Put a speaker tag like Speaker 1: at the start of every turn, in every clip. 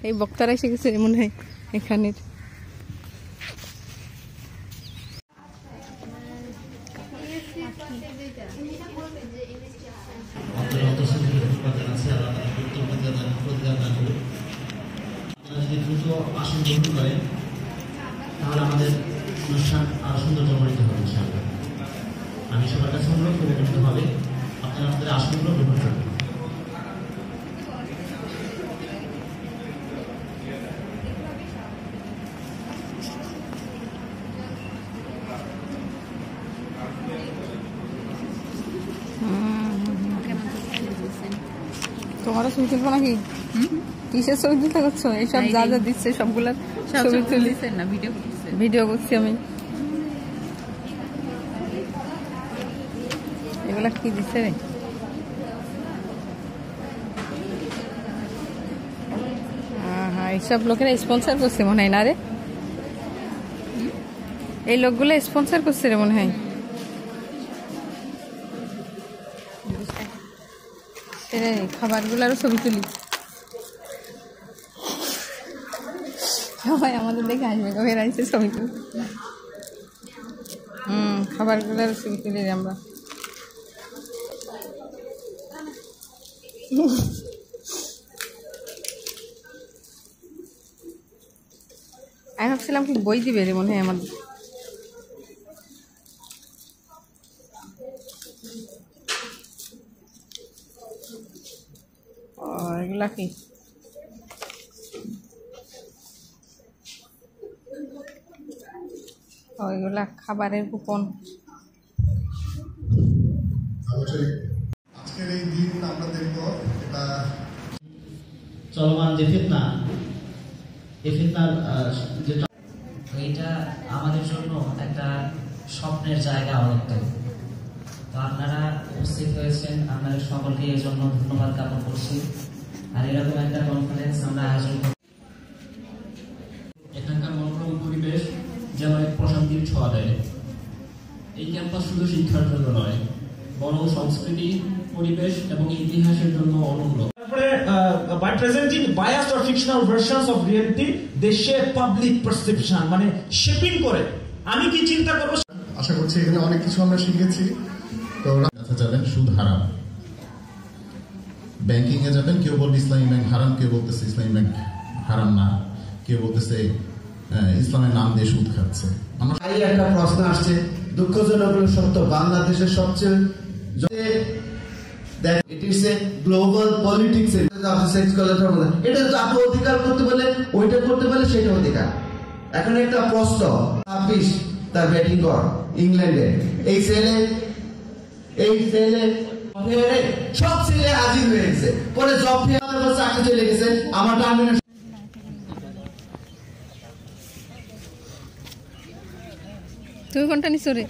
Speaker 1: এই বক্তারা এসে গেছে মনে হয় এখানের।
Speaker 2: আসন গ্রহণ করেন তাহলে আমাদের অনুষ্ঠান আরো সৌন্দর্যমণ্ডিত হবে। আমি সবার কাছে অনুরোধ করে বিনীত হবে আপনারা আমাদের আসনগুলো গ্রহণ করবেন।
Speaker 1: তোমারও ছবি তুলবো নাকি? কিসের ছবি তুলতে করছো? এইসব যা যা দিচ্ছে সবগুলার ছবি তুলি না, ভিডিও করছি আমি। এগুলা কি দিচ্ছে রে? হ্যাঁ, এইসব লোকেরা স্পন্সর করছে মনে হয় না রে? এই লোকগুলো স্পন্সর করছে রে মনে হয়। খাবারগুলারও ছবি তুলি, সবাই আমাদের দেখে আসবে, কবে রাইছে ছবি তুলি। খাবারগুলারও ছবি তুলি আমরা। আমি ভাবছিলাম কি বই দিবে রে মনে হয় আমাদের। এগুলা কি? এগুলা খাবারের কুপন।
Speaker 3: আজকের এই দিন আমরা দেখব এটা
Speaker 2: চলমান যে ফিতনা, এই ফিতনার
Speaker 4: এটা আমাদের জন্য একটা স্বপ্নের জায়গা অনেকটাই। তো আপনারা উপস্থিত হয়েছেন, আপনাদের সকলকে এর জন্য ধন্যবাদ জ্ঞাপন করছি। আর এরকম একটা কনফারেন্স আমরা আয়োজন করি।
Speaker 5: এখানকার মনোরম পরিবেশ যেন এক প্রশান্তির ছোঁয়া দেয়। এই ক্যাম্পাস শুধু শিক্ষার জন্য নয়, বরং সংস্কৃতি, পরিবেশ এবং ইতিহাসের জন্য অনন্য।
Speaker 6: By presenting biased or fictional versions of reality, they shape public perception, মানে শেপিং করে আমি কি চিন্তা করব।
Speaker 3: আশা করছি এখানে অনেক কিছু আমরা শিখেছি। তো
Speaker 2: যাবেন সুদ হারাম, ব্যাংকিং এ যাবেন, কেউ বলবে ইসলামী ব্যাংক হারাম, কেউ বলতেছে ইসলামী ব্যাংক হারাম না, কেউ বলতেছে ইসলামের নাম দিয়ে সুদ খাচ্ছে।
Speaker 7: একটা প্রশ্ন আসছে, দুঃখজনক হলো সত্য, বাংলাদেশের সবচেয়ে গ্লোবাল পলিটিক্স এটা তো আপনি অধিকার করতে পারলে ওইটা করতে পারলে সেটা অধিকার। এখন একটা প্রশ্ন, হাফিজ তার ব্যাটিং কর ইংল্যান্ডে, এই ছেলে সব ছেলে হাজির হয়ে গেছে, পরে জব চাকরি চলে গেছে, আমার টার্মিনেশন।
Speaker 1: তুমি কোনটা নিছো রে?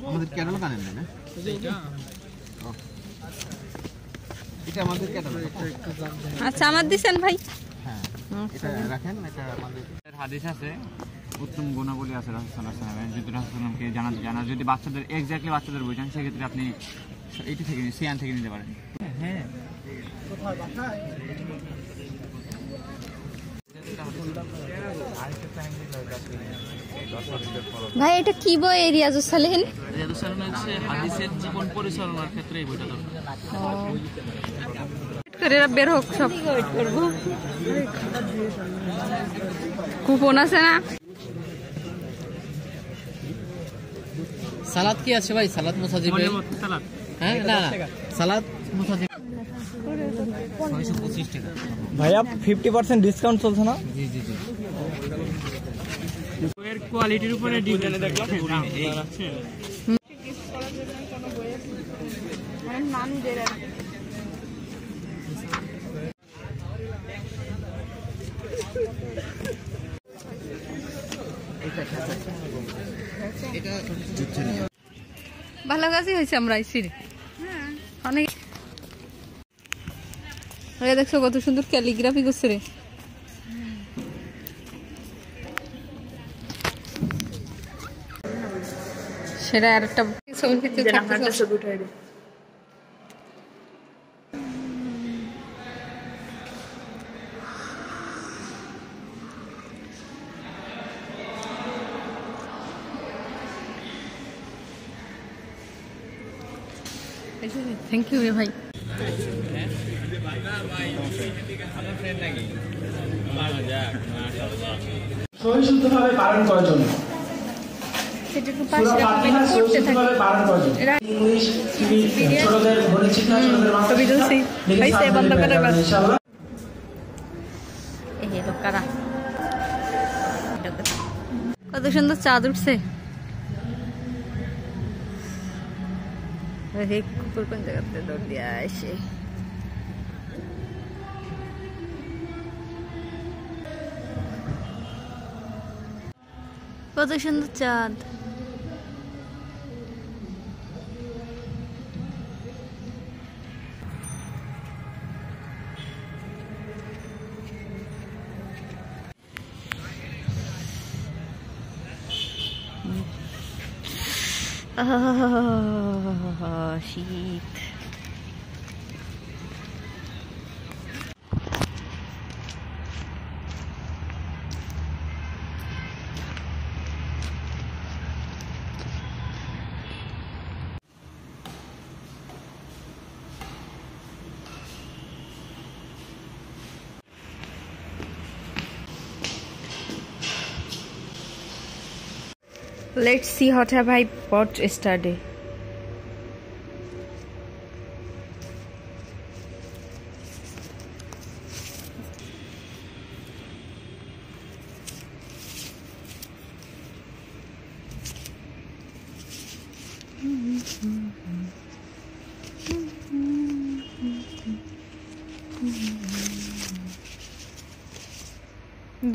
Speaker 8: আমাদের ক্যাটালগ আনেন না? এটা আমাদের ক্যাটালগ।
Speaker 1: আচ্ছা, আমার দিছেন ভাই?
Speaker 8: হ্যাঁ, এটা রাখেন। এটা আমাদের হাদিস আছে, উত্তম গুণাবলী আছে রাসূল সাল্লাল্লাহু আলাইহি ওয়াসাল্লাম। যদি রাসূল সাল্লামকে জানা যদি বাচ্চাদের এক্স্যাক্টলি বাচ্চাদের বোঝান, সেক্ষেত্রে আপনি এইটি থেকে সিয়ান থেকে নিতে পারেন। হ্যাঁ,
Speaker 1: ভাই এটা কি বই? রিয়াজুস সালেহিন।
Speaker 5: রিয়াজুস সালেহিন হচ্ছে হাদিসের জীবন পরিচালনার ক্ষেত্রে এই বইটা দরকার।
Speaker 1: এরা বের হোক সব। কুপন আছে না?
Speaker 4: সালাদ কি আছে ভাই? সালাদ মুসাজিব, হ্যাঁ না সালাদ মুসাজিব 625 টাকা
Speaker 6: ভাইয়া। 50% ডিসকাউন্ট চলছে না?
Speaker 4: জি জি জি।
Speaker 5: এর কোয়ালিটির উপরে ডিপেন্ড দেখলাম।
Speaker 1: নাম দে রে। ভালো কাজই হয়েছে আমরা আইসি। অনেক দেখছো কত সুন্দর ক্যালিগ্রাফি করছে রে। সেটা আর একটা ছবির ভিতরে থাকতে থ্যাংক ইউ রে ভাই।
Speaker 6: সহিষ্ণুভাবে পালন করার জন্য সূরা ফাতিহা সহিষ্ণুভাবে পালন করার জন্য ইংলিশ ছোটদের গণিত শিক্ষা ছোটদের বাংলা শিক্ষা ইনশাআল্লাহ।
Speaker 1: এই লোকারা কত সুন্দর চাঁদ উঠছে। কুকুর কোন জায়গাতে দৌড় দিয়ে আসে। কত সুন্দর চাঁদ। শীত। Let's see what have I bought yesterday.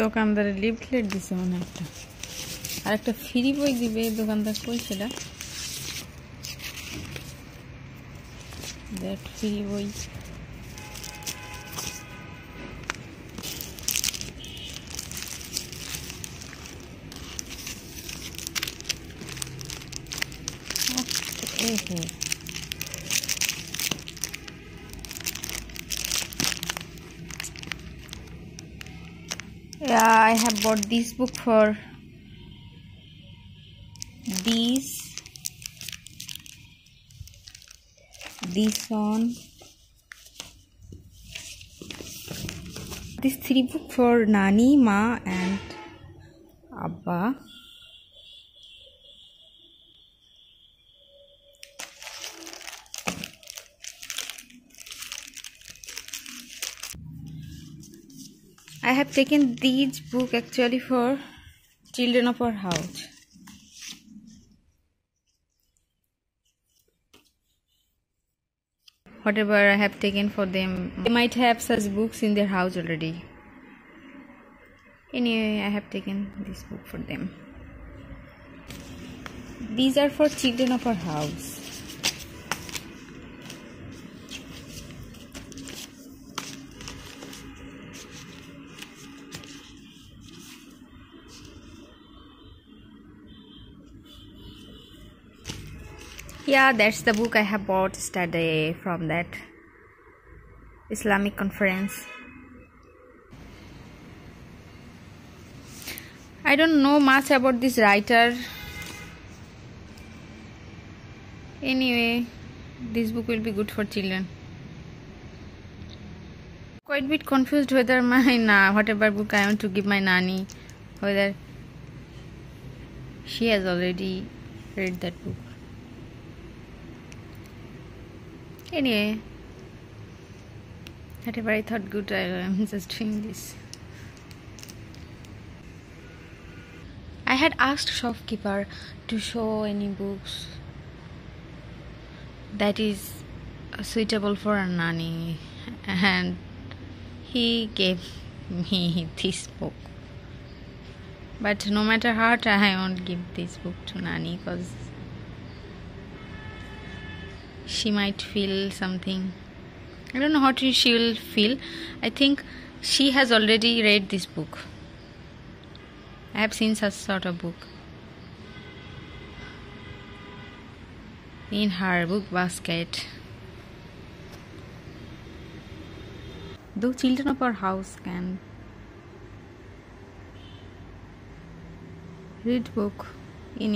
Speaker 1: দোকানদারে লিফলেট দিছে মনে একটা, আর একটা ফ্রি বই দিবে দোকানদার। কই সেটা? দ্যাট ফ্রি বই। Yeah, I have bought this book for this one, this 3 book for Nani, Ma and Abba. I have taken these book actually for children of our house. Whatever I have taken for them, they might have such books in their house already. Anyway, I have taken this book for them. These are for children of our house. Yeah, that's the book I have bought yesterday from that Islamic conference. I don't know much about this writer. Anyway, this book will be good for children. Quite a bit confused whether whatever book I want to give my Nani, whether she has already read that book. Anyway, whatever I thought good, I'm just doing this. I had asked shopkeeper to show any books that is suitable for a Nani, and he gave me this book. But no matter what, I won't give this book to Nani because she might feel something. I don't know what she will feel. I think she has already read this book. I have seen such sort of book. in her book basket. Though children of our house can read book in